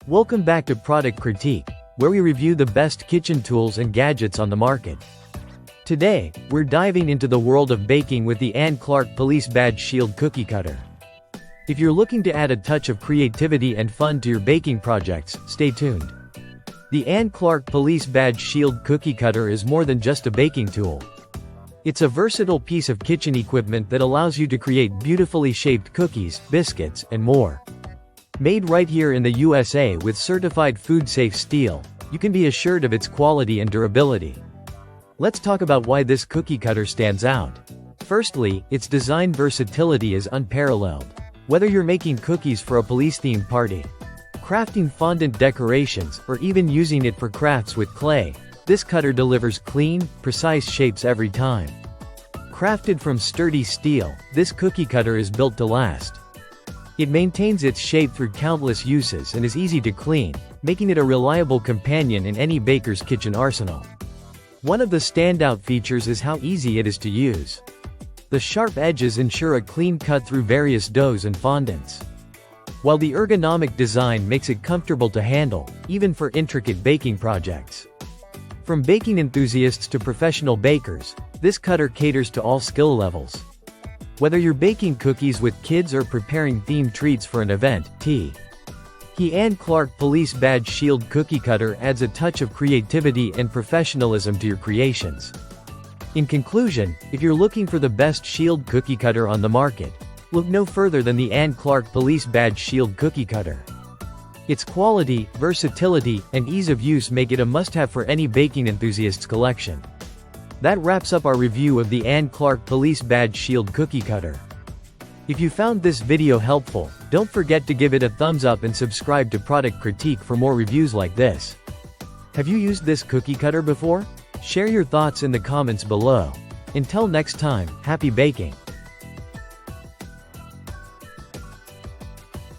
Welcome back to Product Critique, where we review the best kitchen tools and gadgets on the market. Today, we're diving into the world of baking with the Ann Clark Police Badge Shield Cookie Cutter. If you're looking to add a touch of creativity and fun to your baking projects, stay tuned. The Ann Clark Police Badge Shield Cookie Cutter is more than just a baking tool. It's a versatile piece of kitchen equipment that allows you to create beautifully shaped cookies, biscuits, and more. Made right here in the USA with certified food-safe steel, you can be assured of its quality and durability. Let's talk about why this cookie cutter stands out. Firstly, its design versatility is unparalleled. Whether you're making cookies for a police-themed party, crafting fondant decorations, or even using it for crafts with clay, this cutter delivers clean, precise shapes every time. Crafted from sturdy steel, this cookie cutter is built to last. It maintains its shape through countless uses and is easy to clean, making it a reliable companion in any baker's kitchen arsenal. One of the standout features is how easy it is to use. The sharp edges ensure a clean cut through various doughs and fondants, while the ergonomic design makes it comfortable to handle, even for intricate baking projects. From baking enthusiasts to professional bakers, this cutter caters to all skill levels. Whether you're baking cookies with kids or preparing themed treats for an event, the Ann Clark Police Badge Shield Cookie Cutter adds a touch of creativity and professionalism to your creations. In conclusion, if you're looking for the best shield cookie cutter on the market, look no further than the Ann Clark Police Badge Shield Cookie Cutter. Its quality, versatility, and ease of use make it a must-have for any baking enthusiast's collection. That wraps up our review of the Ann Clark Police Badge Shield Cookie Cutter. If you found this video helpful, don't forget to give it a thumbs up and subscribe to Product Critique for more reviews like this. Have you used this cookie cutter before? Share your thoughts in the comments below. Until next time, happy baking!